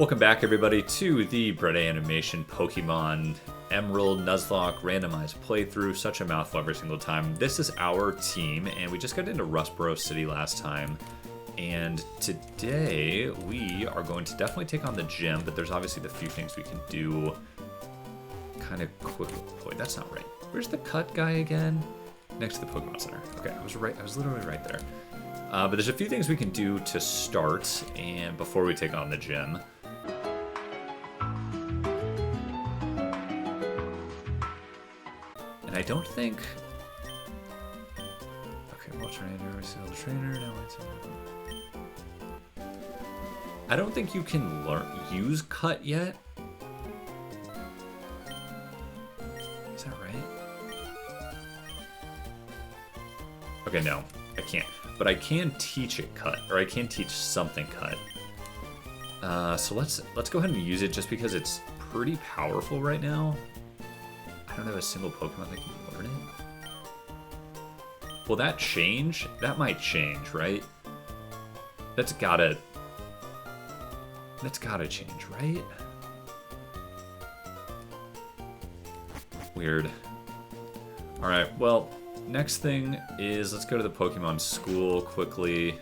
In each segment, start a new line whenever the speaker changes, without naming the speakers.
Welcome back, everybody, to the Bread Animation Pokemon Emerald Nuzlocke Randomized playthrough. Such a mouthful every single time. This is our team, and we just got into Rustboro City last time. And today, we are going to definitely take on the gym, but there's obviously the few things we can do kind of quickly. Wait, that's not right. Where's the cut guy again? Next to the Pokemon Center. Okay, I was right. I was literally right there. But there's a few things we can do to start, and before we take on the gym. And I don't think... Okay, well, trainer, we still the trainer, now I don't think you can use cut yet. Is that right? Okay, no, I can't. But I can teach it cut, or I can teach something cut. So let's go ahead and use it just because it's pretty powerful right now. I don't have a single Pokemon that can learn it. Will that change? That might change, right? That's gotta change, right? Weird. Alright, well, next thing is let's go to the Pokemon school quickly.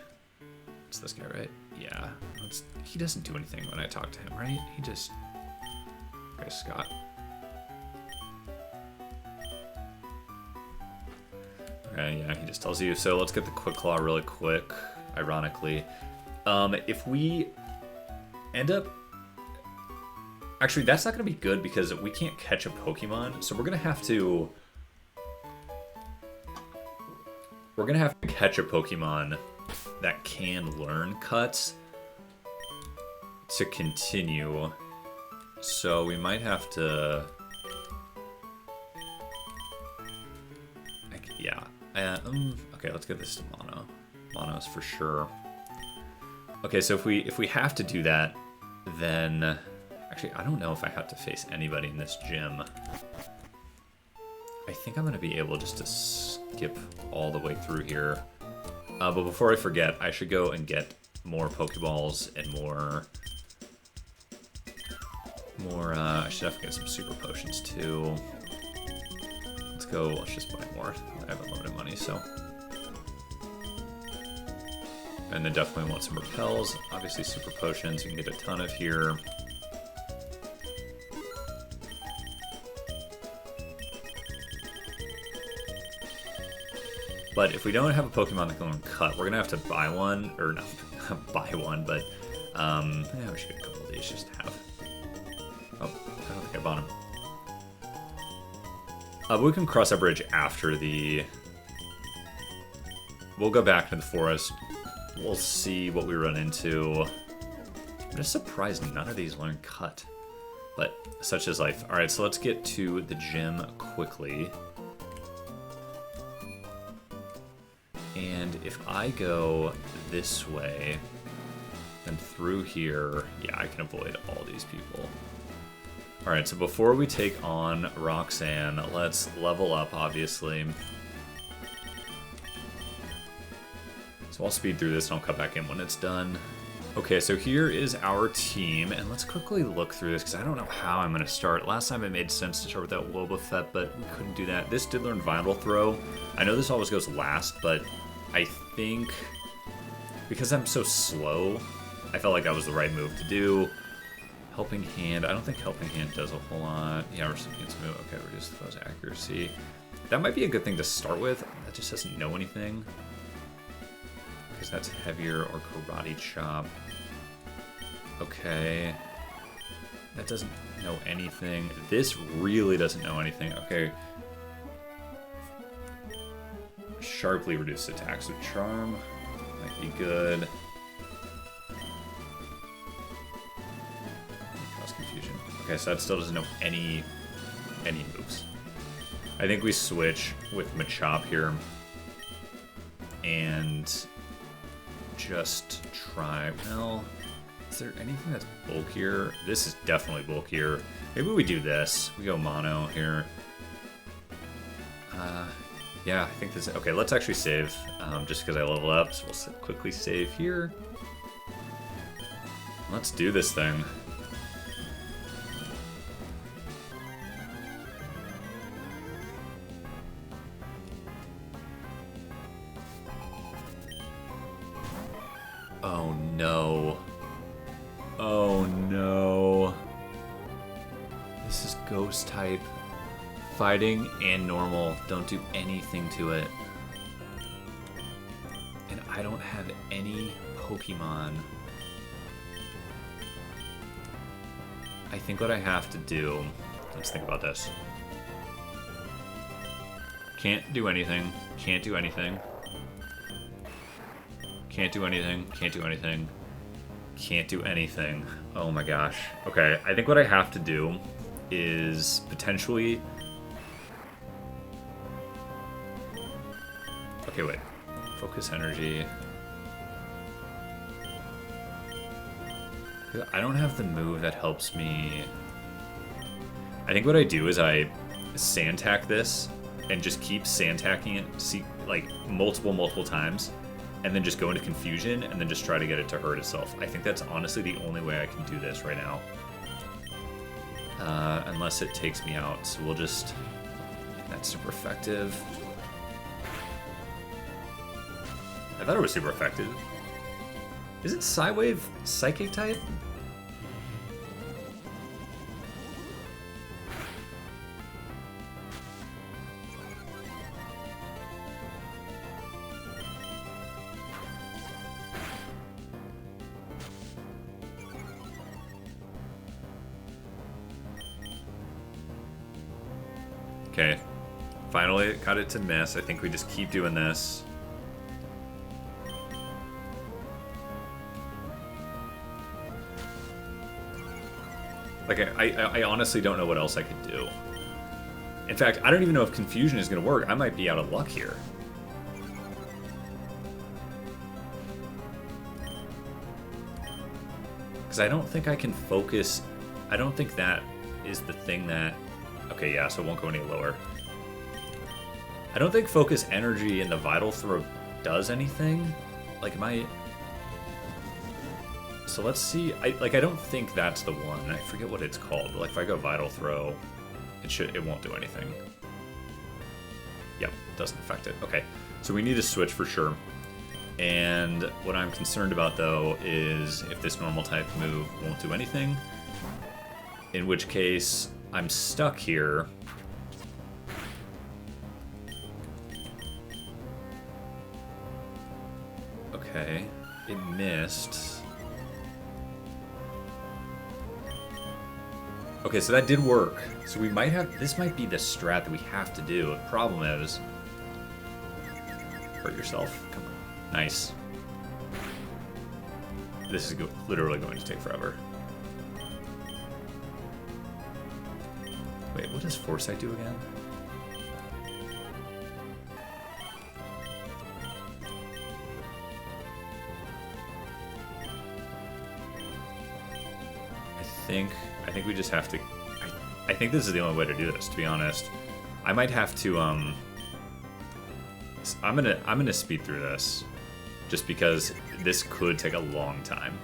It's this guy, right? Yeah. He doesn't do anything when I talk to him, right? He just... Okay, Scott. Okay, yeah, he just tells you. So let's get the Quick Claw really quick, ironically. If we end up... Actually, that's not going to be good because we can't catch a Pokemon, so we're going to have to... We're going to have to catch a Pokemon that can learn cuts to continue. So we might have to... Yeah. Okay, let's get this to Mono. Mono's for sure. Okay, so if we have to do that, then... Actually, I don't know if I have to face anybody in this gym. I think I'm going to be able just to skip all the way through here. But before I forget, I should go and get more Pokeballs and more... I should have to get some Super Potions, too. Let's go, let's just buy more. I have unlimited money, so... And then definitely want some Repels. Obviously, Super Potions, you can get a ton of here. But if we don't have a Pokemon that can learn Cut, we're going to have to buy one. Or not buy one, but... yeah, we should get a couple of these just to have. Oh, I don't think I bought them. But we can cross that bridge after the... We'll go back to the forest. We'll see what we run into. I'm just surprised none of these learn Cut. But such is life. Alright, so let's get to the gym quickly. And if I go this way and through here, yeah, I can avoid all these people. Alright, so before we take on Roxanne, let's level up, obviously. So I'll speed through this and I'll cut back in when it's done. Okay, so here is our team, and let's quickly look through this, because I don't know how I'm going to start. Last time it made sense to start with that Wobbuffet, but we couldn't do that. This did learn Vital Throw. I know this always goes last, but I think because I'm so slow, I felt like that was the right move to do. Helping Hand. I don't think Helping Hand does a whole lot. Yeah, Recipient's move. Okay, reduce the foe's accuracy. That might be a good thing to start with. That just doesn't know anything. Because that's heavier or Karate Chop. Okay. That doesn't know anything. This really doesn't know anything. Okay. Sharply reduce attacks with Charm. Might be good. Cause confusion. Okay, so that still doesn't know any moves. I think we switch with Machop here. And just try... Well, is there anything that's bulkier? This is definitely bulkier. Maybe we do this. We go Mono here. Yeah, I think this is... Okay, let's actually save, just because I level up. So we'll quickly save here. Let's do this thing. Oh no. This is ghost type. Fighting and normal. Don't do anything to it. And I don't have any Pokemon. I think what I have to do... Let's think about this. Can't do anything. Can't do anything. Can't do anything. Can't do anything. Can't do anything. Oh my gosh. Okay, I think what I have to do is potentially... Okay, wait. Focus energy. I don't have the move that helps me... I think what I do is I sand-tack this and just keep sand-tacking it, see, like, multiple times, and then just go into confusion and then just try to get it to hurt itself. I think that's honestly the only way I can do this right now. Unless it takes me out, so we'll just... That's super effective. I thought it was super effective. Isn't Psywave Psychic type? Okay, finally got it to miss. I think we just keep doing this. Like, I honestly don't know what else I could do. In fact, I don't even know if confusion is going to work. I might be out of luck here. Because I don't think I can focus... I don't think that is the thing that... Okay, yeah, so it won't go any lower. I don't think focus energy in the Vital Throw does anything. Like, am I... So let's see. I don't think that's the one. I forget what it's called. But like, if I go Vital Throw, it won't do anything. Yep, doesn't affect it. Okay, so we need to switch for sure. And what I'm concerned about, though, is if this normal type move won't do anything, in which case I'm stuck here. Okay, it missed. Okay, so that did work. So we might have... This might be the strat that we have to do. The problem is... Hurt yourself. Come on. Nice. This is literally going to take forever. Wait, what does Foresight do again? I think we just have to... I think this is the only way to do this, to be honest. I might have to, I'm gonna speed through this, just because this could take a long time.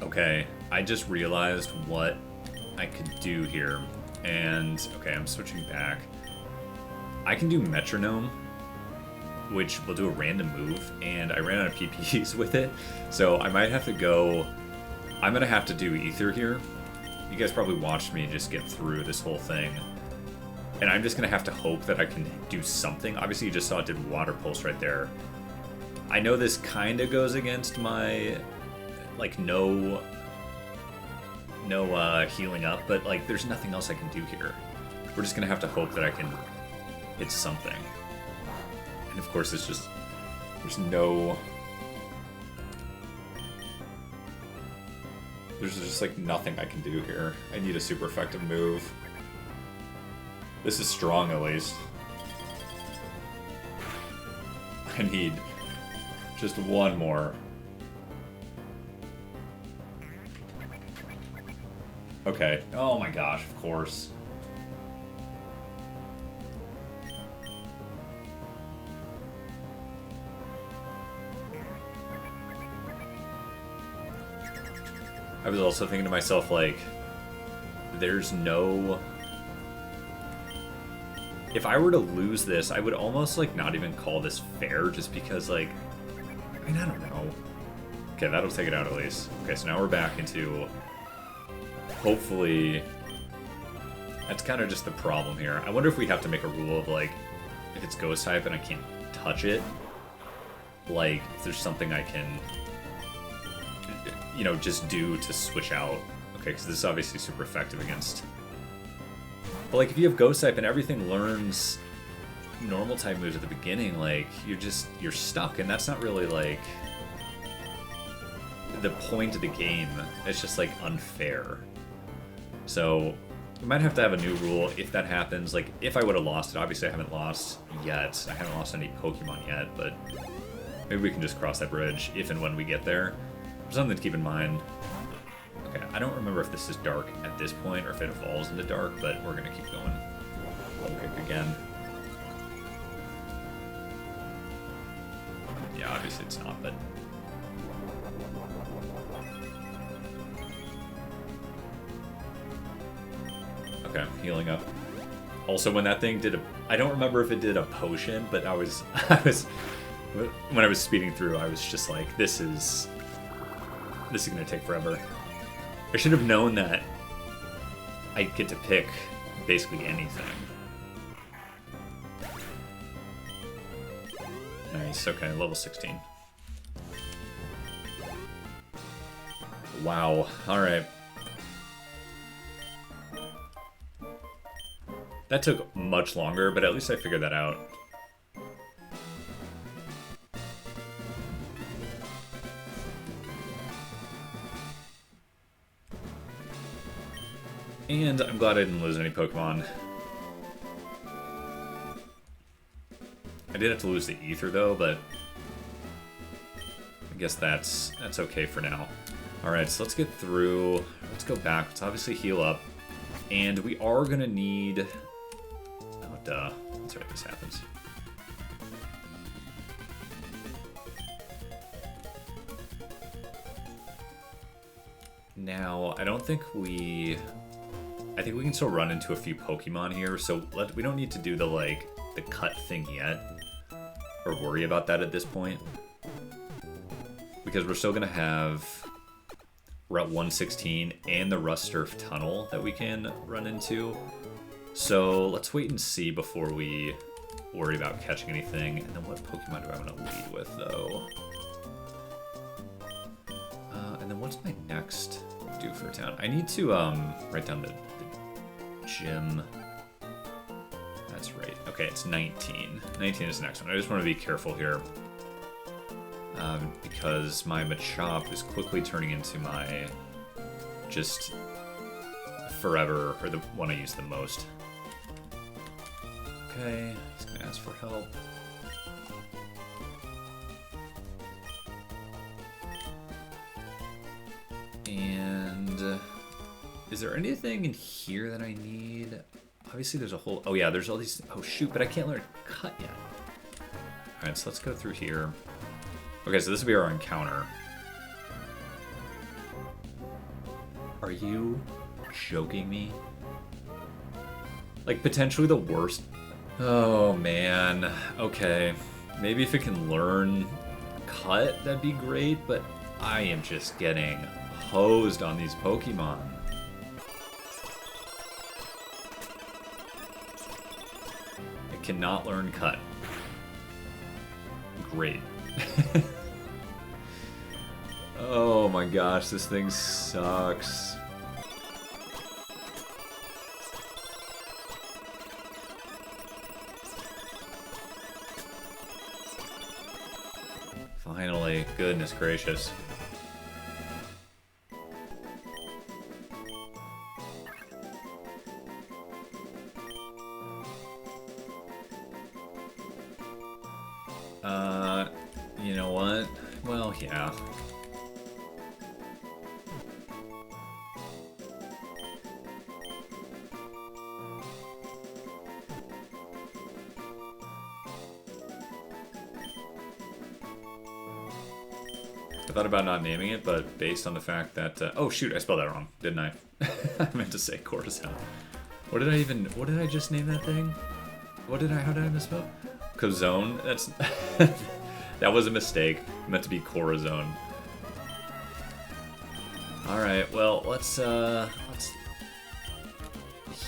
Okay, I just realized what I could do here. And, okay, I'm switching back. I can do Metronome, which will do a random move, and I ran out of PPs with it, so I might have to go... I'm going to have to do Ether here. You guys probably watched me just get through this whole thing. And I'm just going to have to hope that I can do something. Obviously, you just saw it did Water Pulse right there. I know this kind of goes against my... like, no healing up, but like there's nothing else I can do here. We're just gonna have to hope that I can hit something. And of course there's just like nothing I can do here. I need a super effective move. This is strong at least. I need just one more. Okay. Oh my gosh, of course. I was also thinking to myself, like, there's no... If I were to lose this, I would almost, like, not even call this fair, just because, like... I mean, I don't know. Okay, that'll take it out at least. Okay, so now we're back into... Hopefully, that's kind of just the problem here. I wonder if we have to make a rule of, like, if it's ghost type and I can't touch it, like, if there's something I can, you know, just do to switch out. Okay, because this is obviously super effective against... But, like, if you have ghost type and everything learns normal type moves at the beginning, like, you're stuck, and that's not really, like, the point of the game. It's just, like, unfair. So, we might have to have a new rule if that happens. Like, if I would have lost it, obviously I haven't lost yet. I haven't lost any Pokemon yet, but maybe we can just cross that bridge if and when we get there. Something to keep in mind. Okay, I don't remember if this is dark at this point or if it evolves into dark, but we're going to keep going. Okay, again. Yeah, obviously it's not, but... Okay, healing up. Also, when that thing did a... I don't remember if it did a potion, but I was... when I was speeding through, I was just like, this is going to take forever. I should have known that I get to pick basically anything. Nice, okay, level 16. Wow, alright. That took much longer, but at least I figured that out. And I'm glad I didn't lose any Pokemon. I did have to lose the Ether though, but I guess that's okay for now. Alright, so let's get through. Let's go back. Let's obviously heal up. And we are gonna need... Oh, duh. That's right, this happens. Now, I don't think we... I think we can still run into a few Pokemon here, so we don't need to do the, like, the cut thing yet. Or worry about that at this point. Because we're still gonna have Route 116 and the Rusturf Tunnel that we can run into. So let's wait and see before we worry about catching anything. And then what Pokemon do I want to lead with, though? And then what's my next do for town? I need to write down the gym. That's right. Okay, it's 19. 19 is the next one. I just want to be careful here. Because my Machop is quickly turning into my just forever, or the one I use the most. Okay, he's gonna ask for help. And is there anything in here that I need? Obviously there's a whole, oh yeah, there's all these, oh shoot, but I can't learn cut yet. Alright, so let's go through here. Okay, so this will be our encounter. Are you joking me? Like, potentially the worst. Oh, man. Okay. Maybe if it can learn Cut, that'd be great, but I am just getting hosed on these Pokemon. It cannot learn Cut. Great. Oh my gosh, this thing sucks. Finally, goodness gracious. You know what? Well, yeah. I thought about not naming it, but based on the fact that... oh shoot, I spelled that wrong, didn't I? I meant to say Corazon. What did I just name that thing? How did I misspell? Cozone? That's... that was a mistake. It meant to be Corazon. Alright, well, let's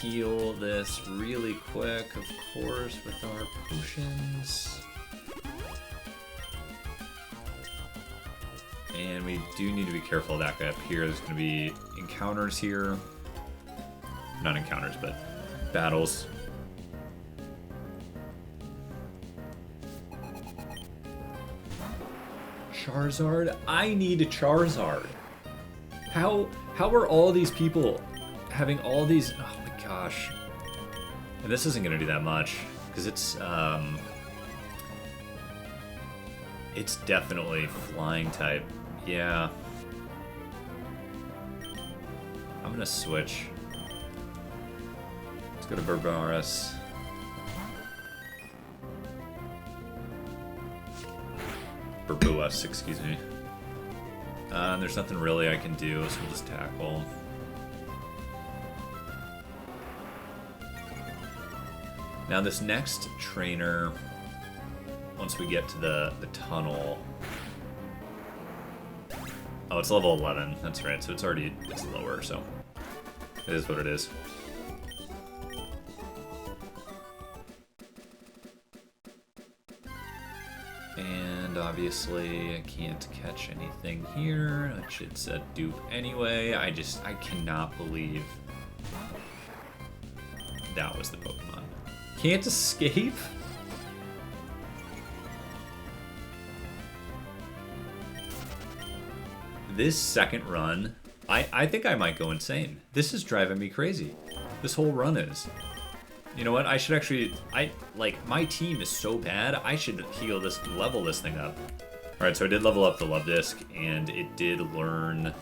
heal this really quick, of course, with our potions. And we do need to be careful of that guy up here. There's going to be encounters here. Not encounters, but battles. Charizard? I need a Charizard. How are all these people having all these... Oh my gosh. And this isn't going to do that much, because it's definitely flying type. Yeah. I'm gonna switch. Let's go to Barbaros. Barbuas, excuse me. There's nothing really I can do, so we'll just tackle. Now this next trainer, once we get to the tunnel... Oh, it's level 11. That's right. So it's lower, so it is what it is. And obviously I can't catch anything here, which it's a dupe anyway. I cannot believe that was the Pokemon. Can't escape? This second run, I think I might go insane. This is driving me crazy. This whole run is. You know what? I should actually... my team is so bad, I should level this thing up. Alright, so I did level up the Love Disc, and it did learn...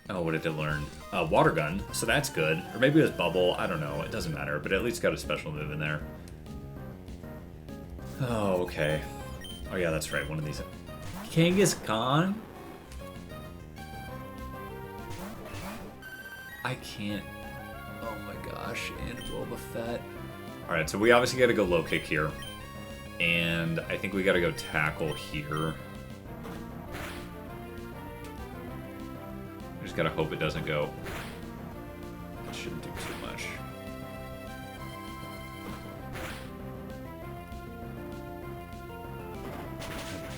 Oh, what did it learn? Water Gun, so that's good. Or maybe it was Bubble, I don't know. It doesn't matter, but at least got a special move in there. Oh, okay. Oh yeah, that's right, one of these. Kangaskhan? I can't. Oh my gosh, and Boba Fett. Alright, so we obviously gotta go low kick here. And I think we gotta go tackle here. I just gotta hope it doesn't go. It shouldn't do too much.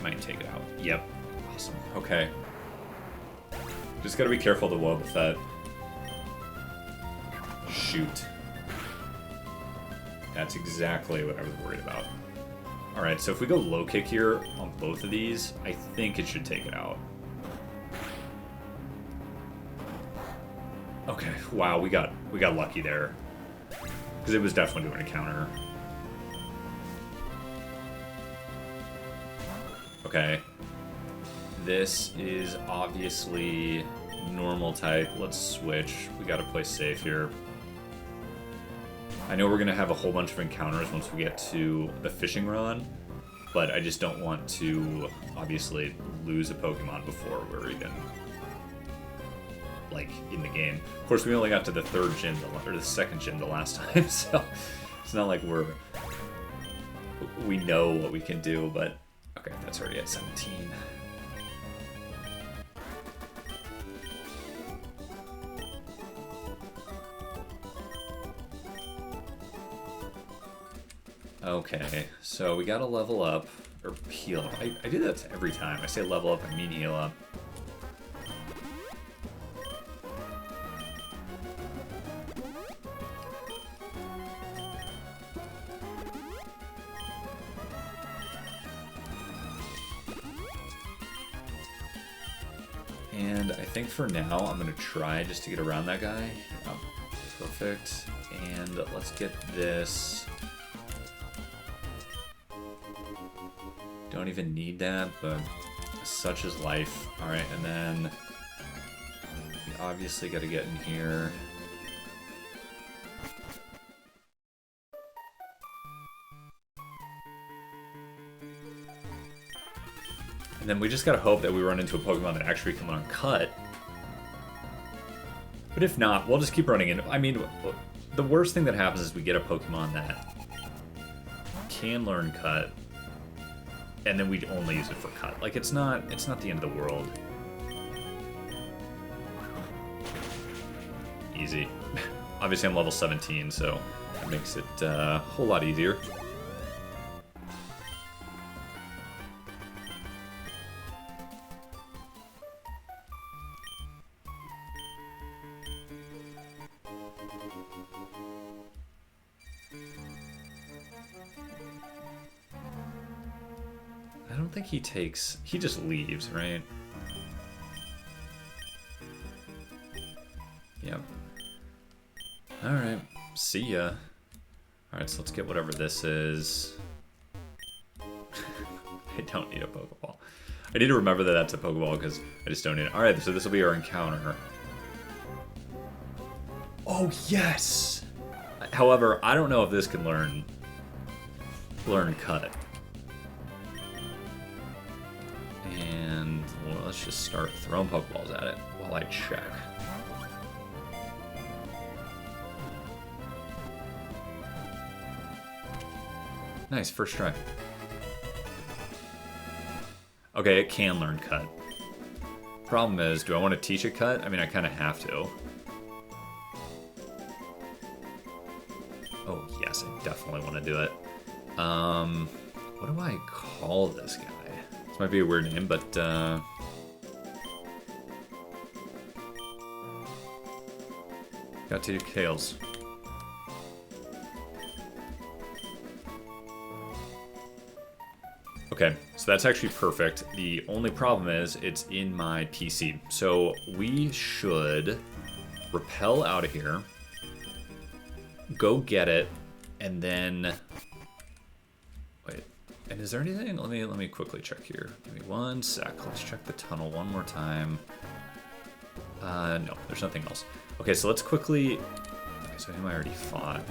Might take it out. Yep. Awesome. Okay. Just gotta be careful of the Boba Fett. Shoot. That's exactly what I was worried about. Alright, so if we go low kick here on both of these, I think it should take it out. Okay, wow, we got lucky there. Because it was definitely doing a counter. Okay. This is obviously normal type. Let's switch. We gotta play safe here. I know we're going to have a whole bunch of encounters once we get to the fishing run, but I just don't want to, obviously, lose a Pokemon before we're even like, in the game. Of course, we only got to the third gym, or the second gym the last time, so it's not like we know what we can do, but okay, that's already at 17. Okay, so we gotta level up, or heal up. I do that every time. I say level up, I mean heal up. And I think for now, I'm gonna try just to get around that guy. Oh, perfect. And let's get this. Don't even need that, but such is life. Alright, and then we obviously got to get in here. And then we just got to hope that we run into a Pokemon that actually can learn Cut. But if not, we'll just keep running in. I mean, the worst thing that happens is we get a Pokemon that can learn Cut, and then we'd only use it for Cut. Like, it's not the end of the world. Easy. Obviously, I'm level 17, so it makes it a whole lot easier. I don't think he takes... He just leaves, right? Yep. Alright. See ya. Alright, so let's get whatever this is. I don't need a Pokeball. I need to remember that that's a Pokeball because I just don't need it. Alright, so this will be our encounter. Oh, yes! However, I don't know if this can learn Cut. And well, let's just start throwing Pokeballs at it while I check. Nice, first try. Okay, it can learn Cut. Problem is, do I want to teach it Cut? I mean, I kind of have to. Oh, yes, I definitely want to do it. What do I call this guy? This might be a weird name, but, got two tails. Okay, so that's actually perfect. The only problem is it's in my PC. So we should repel out of here, go get it, and then... Wait, and is there anything? Let me quickly check here. Give me one sec. Let's check the tunnel one more time. No, there's nothing else. Okay, so let's quickly... Okay, so him I already fought.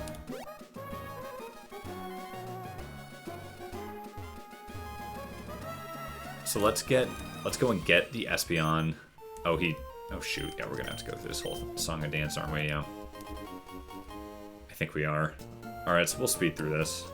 So let's go and get the Espeon. Oh shoot, yeah, we're gonna have to go through this whole song and dance, aren't we? Yeah. I think we are. Alright, so we'll speed through this.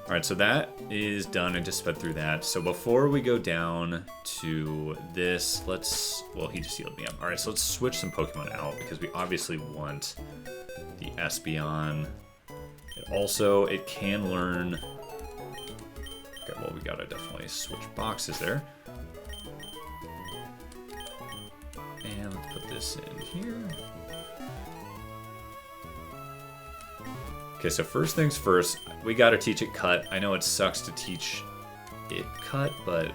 Alright, so that is done. I just sped through that. So before we go down to this, well, he just healed me up. Alright, so let's switch some Pokemon out because we obviously want the Espeon. It can learn... Okay, well, we gotta definitely switch boxes there. And let's put this in here. Okay, so first things first, we gotta teach it Cut. I know it sucks to teach it Cut, but...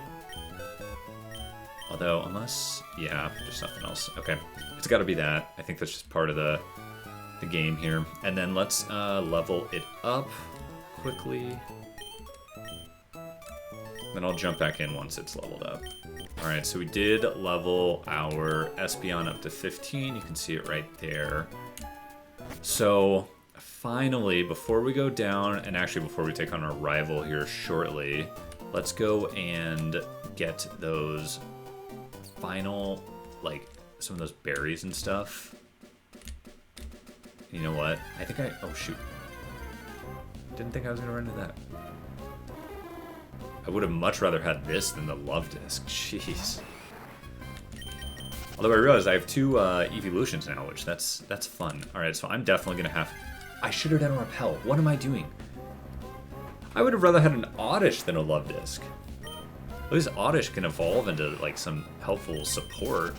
Although, unless... Yeah, just nothing else. Okay, it's gotta be that. I think that's just part of the game here. And then let's level it up quickly. Then I'll jump back in once it's leveled up. Alright, so we did level our Espeon up to 15. You can see it right there. So, finally, before we go down, and actually before we take on our rival here shortly, let's go and get those final, like, some of those berries and stuff. You know what? I think oh shoot. Didn't think I was gonna run into that. I would have much rather had this than the love disc. Jeez. Although I realized I have 2 evolutions now, which that's fun. Alright, so I'm definitely gonna have... I should have done a repel. What am I doing? I would have rather had an Oddish than a love disc. At least Oddish can evolve into like some helpful support.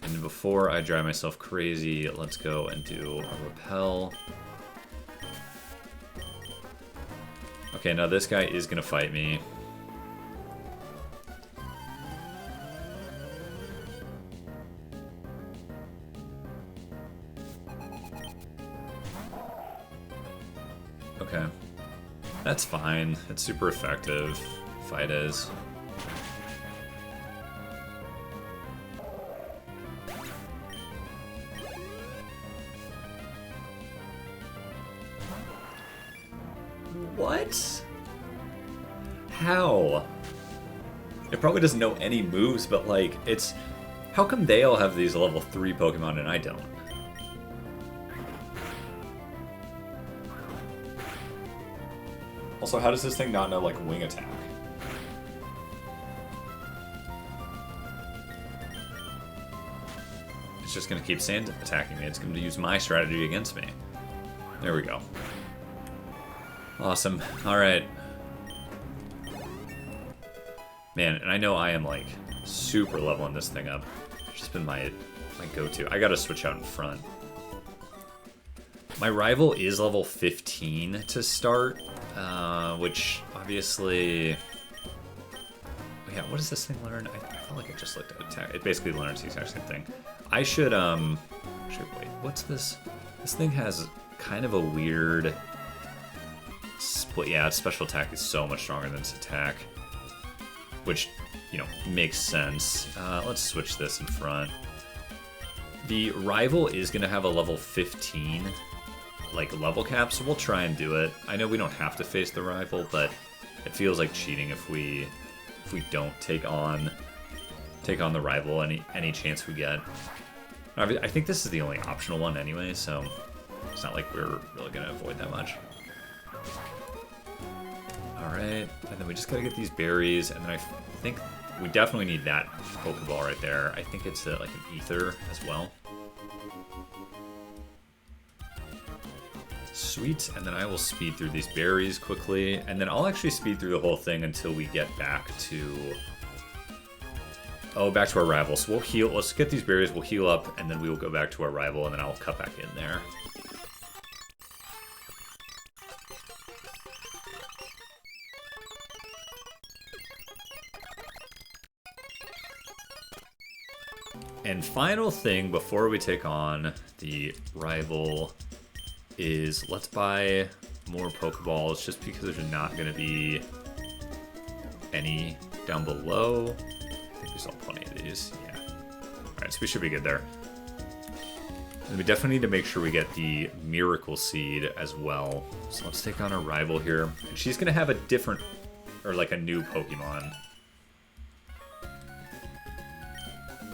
And before I drive myself crazy, let's go and do a repel. Okay, now this guy is gonna fight me. Okay. That's fine. It's super effective. Fight is. What? How? It probably doesn't know any moves, but like, it's... How come they all have these level 3 Pokemon and I don't? Also, how does this thing not know, like, wing attack? It's just gonna keep sand attacking me. It's gonna use my strategy against me. There we go. Awesome. Alright. Man, and I know I am, like, super leveling this thing up. It's just been my go-to. I gotta switch out in front. My rival is level 15 to start, which obviously... Yeah, what does this thing learn? I felt like I just looked at attack. It basically learns the exact same thing. I should wait, what's this? This thing has kind of a weird... split. Yeah, its special attack is so much stronger than its attack. Which, you know, makes sense. Let's switch this in front. The rival is going to have a level 15 like level cap, so we'll try and do it. I know we don't have to face the rival, but it feels like cheating if we don't take on the rival any chance we get. I think this is the only optional one anyway, so it's not like we're really going to avoid that much. Alright, and then we just gotta get these berries, and then I think we definitely need that Pokeball right there. I think it's like an Ether as well. Sweet, and then I will speed through these berries quickly, and then I'll actually speed through the whole thing until we get back to... Oh, back to our rival. So we'll heal, let's get these berries, we'll heal up, and then we will go back to our rival, and then I'll cut back in there. And final thing before we take on the rival is let's buy more Pokeballs just because there's not going to be any down below. I think we saw plenty of these. Yeah. Alright, so we should be good there. And we definitely need to make sure we get the Miracle Seed as well. So let's take on our rival here. And she's going to have a different, or like a new Pokemon.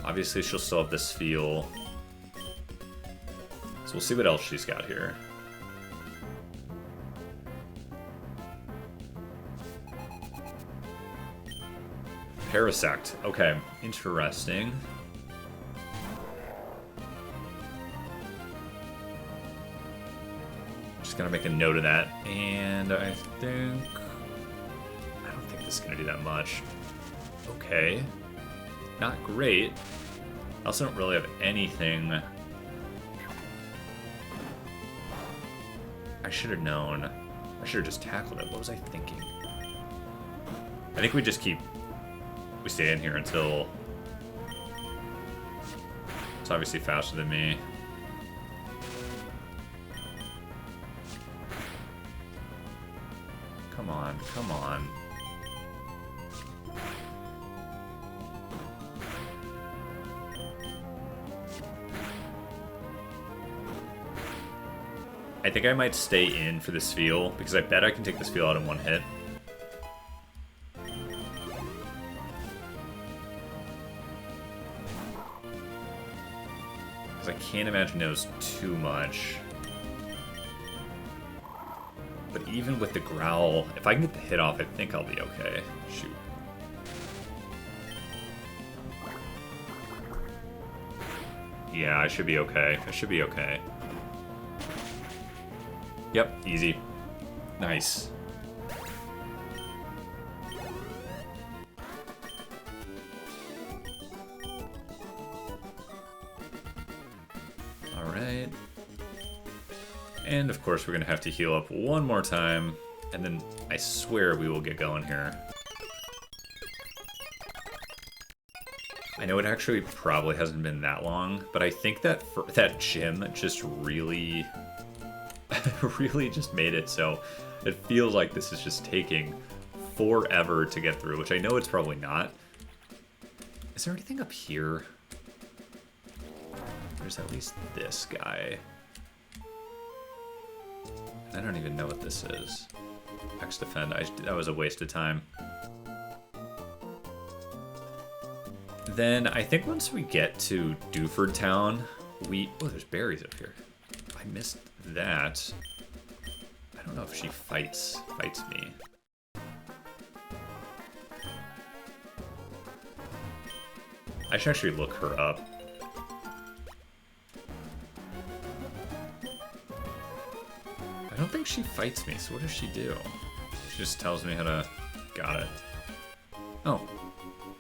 Obviously, she'll still have this feel. So we'll see what else she's got here. Parasect. Okay, interesting. Just gotta make a note of that. And I don't think this is gonna do that much. Okay. Not great. I also don't really have anything. I should have known. I should have just tackled it. What was I thinking? I think we just keep... We stay in here until... It's obviously faster than me. Come on. on, come on. I think I might stay in for this Spheal, because I bet I can take this Spheal out in one hit. Because I can't imagine it was too much. But even with the Growl, if I can get the hit off, I think I'll be okay. Shoot. Yeah, I should be okay. I should be okay. Yep, easy. Nice. Alright. And of course we're gonna have to heal up one more time, and then I swear we will get going here. I know it actually probably hasn't been that long, but I think that that gym just really really just made it so it feels like this is just taking forever to get through, which I know it's probably not. Is there anything up here? There's at least this guy. I don't even know what this is. X defend. That was a waste of time. Then I think once we get to Dewford Town, oh, there's berries up here. I missed that. I don't know if she fights me. I should actually look her up. I don't think she fights me, so what does she do? She just tells me how to... Got it. Oh.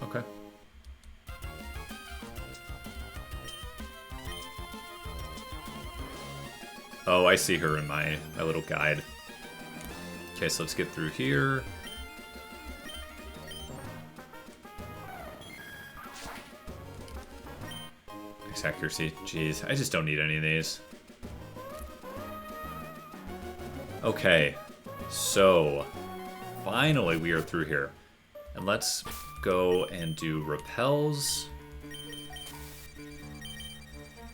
Okay. Oh, I see her in my little guide. Okay, so let's get through here. Max accuracy. Jeez, I just don't need any of these. Okay, so finally we are through here. And let's go and do repels.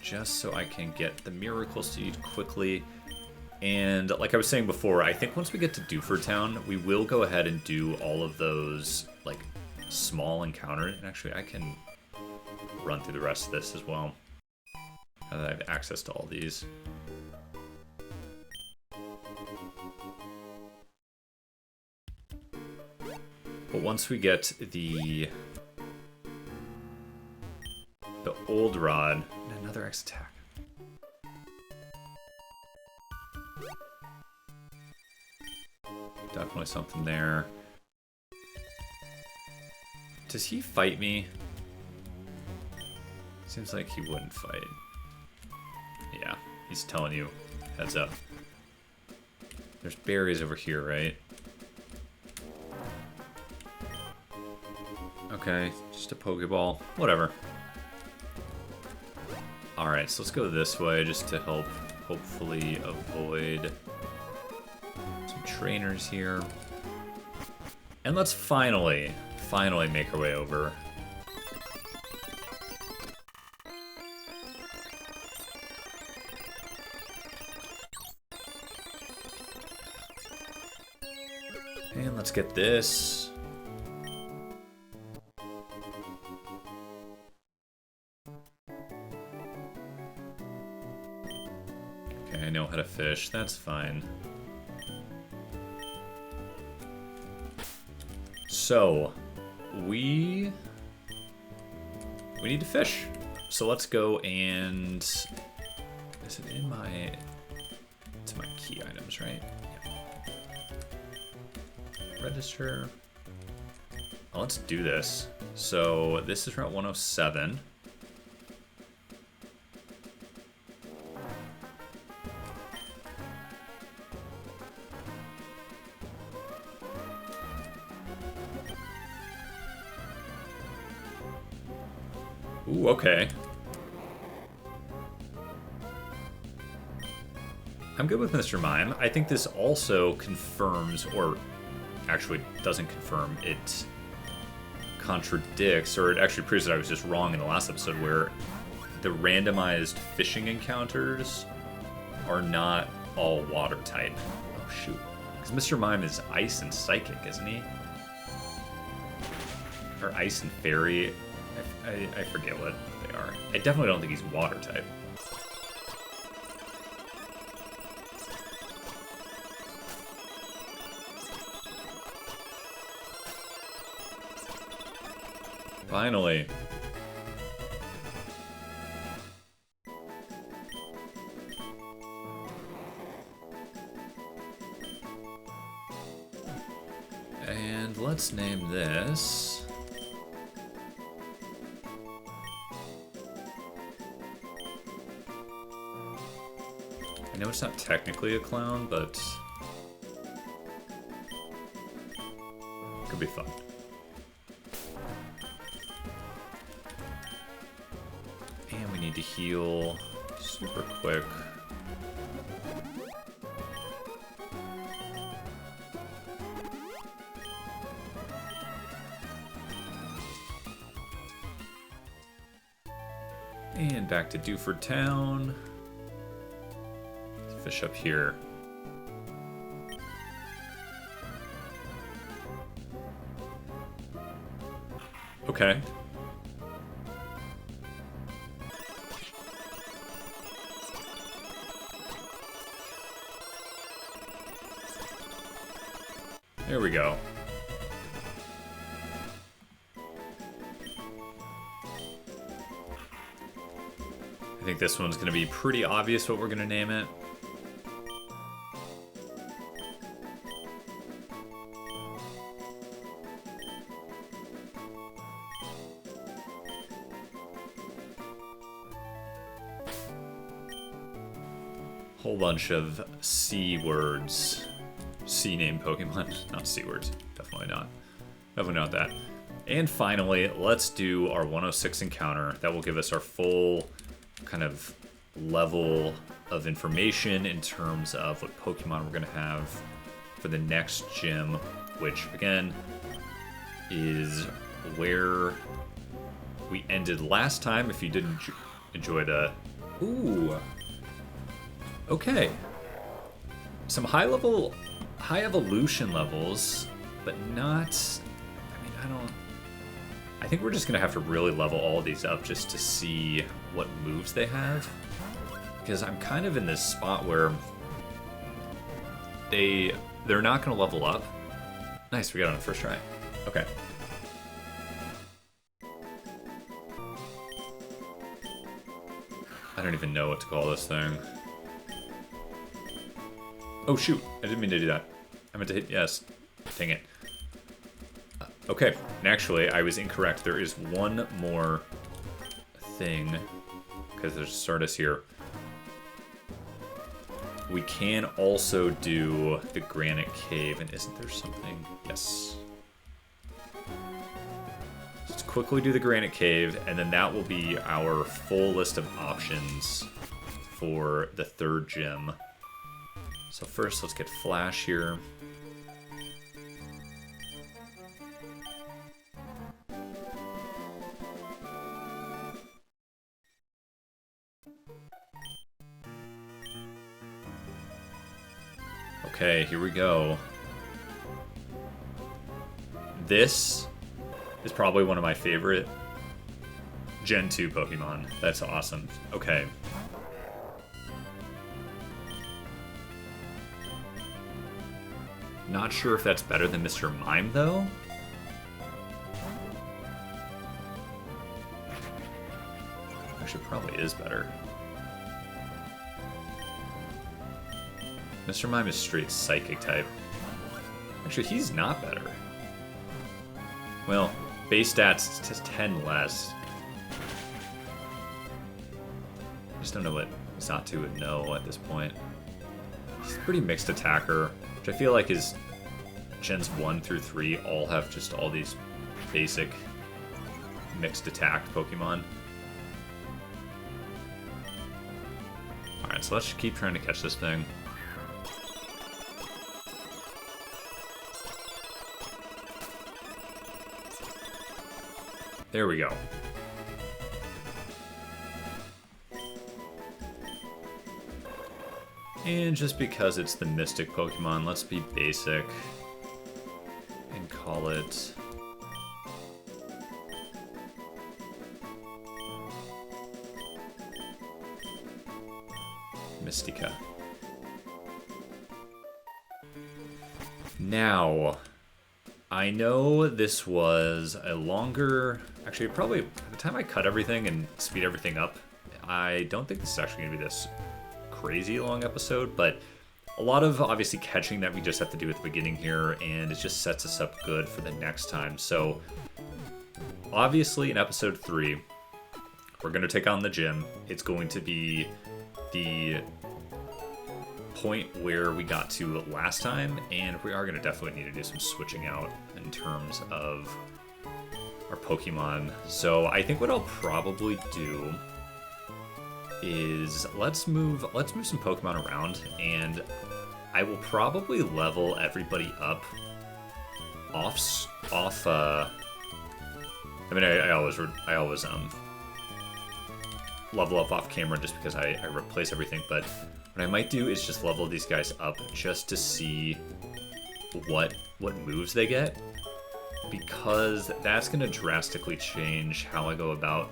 Just so I can get the Miracle Seed quickly. And like I was saying before, I think once we get to Dewford Town, we will go ahead and do all of those like small encounters. And actually I can run through the rest of this as well, now that I have access to all these. But once we get the old rod, and another X attack. Definitely something there. Does he fight me? Seems like he wouldn't fight. Yeah, he's telling you, heads up. There's berries over here, right? Okay, just a Pokeball. Whatever. Alright, so let's go this way just to help hopefully avoid some trainers here. And let's finally make our way over. And let's get this. I know how to fish, that's fine. So, we need to fish. So let's go and... Is it in my... It's my key items, right? Yeah. Register. Well, let's do this. So this is Route 107. Ooh, okay. I'm good with Mr. Mime. I think this also confirms, or actually doesn't confirm. It contradicts, or it actually proves that I was just wrong in the last episode, where the randomized fishing encounters are not all water type. Oh shoot. Because Mr. Mime is ice and psychic, isn't he? Or ice and fairy. I forget what they are. I definitely don't think he's water type. Finally. And let's name this. I know it's not technically a clown, but it could be fun. And we need to heal super quick. And back to Dewford Town. Fish up here. Okay. There we go. I think this one's going to be pretty obvious what we're going to name it. Whole bunch of C words. C named Pokemon. Not C words. Definitely not. Definitely not that. And finally, let's do our 106 encounter. That will give us our full kind of level of information in terms of what Pokemon we're going to have for the next gym, which again is where we ended last time. If you didn't enjoy the... Ooh. Okay. Some high evolution levels, but not... I think we're just going to have to really level all these up just to see what moves they have. Because I'm kind of in this spot where they're not going to level up. Nice, we got it on the first try. Okay. I don't even know what to call this thing. Oh shoot, I didn't mean to do that. I meant to hit yes. Dang it. Okay, and actually, I was incorrect. There is one more thing, because there's Stardust here. We can also do the Granite Cave, and isn't there something? Yes. Let's quickly do the Granite Cave, and then that will be our full list of options for the third gym. So first, let's get Flash here. Okay, here we go. This is probably one of my favorite Gen 2 Pokemon. That's awesome. Okay. Not sure if that's better than Mr. Mime, though. Actually, probably is better. Mr. Mime is straight Psychic type. Actually, he's not better. Well, base stats just 10 less. I just don't know what Xatu would know at this point. He's a pretty mixed attacker, which I feel like his Gens 1 through 3 all have just all these basic mixed attack Pokemon. Alright, so let's keep trying to catch this thing. There we go. And just because it's the Mystic Pokemon, let's be basic and call it Mystica. Now, I know this was a longer, actually probably by the time I cut everything and speed everything up, I don't think this is actually going to be this crazy long episode, but a lot of obviously catching that we just have to do at the beginning here, and it just sets us up good for the next time. So obviously in episode 3, we're going to take on the gym. It's going to be the point where we got to last time, and we are going to definitely need to do some switching out in terms of our Pokemon. So I think what I'll probably do is let's move some Pokemon around, and I will probably level everybody up off I mean, I always level up off camera just because I replace everything, but what I might do is just level these guys up just to see what moves they get, because that's going to drastically change how I go about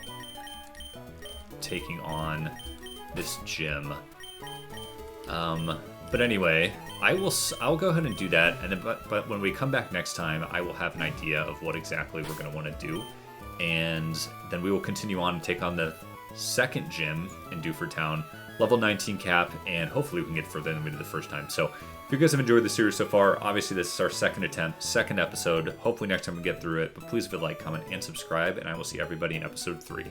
taking on this gym. But anyway, I'll go ahead and do that, and then but when we come back next time, I will have an idea of what exactly we're going to want to do, and then we will continue on and take on the second gym in Dewford Town, level 19 cap, and hopefully we can get further than we did the first time. So if you guys have enjoyed the series so far, obviously this is our second attempt, second episode. Hopefully next time we get through it, but please leave a like, comment, and subscribe, and I will see everybody in episode 3.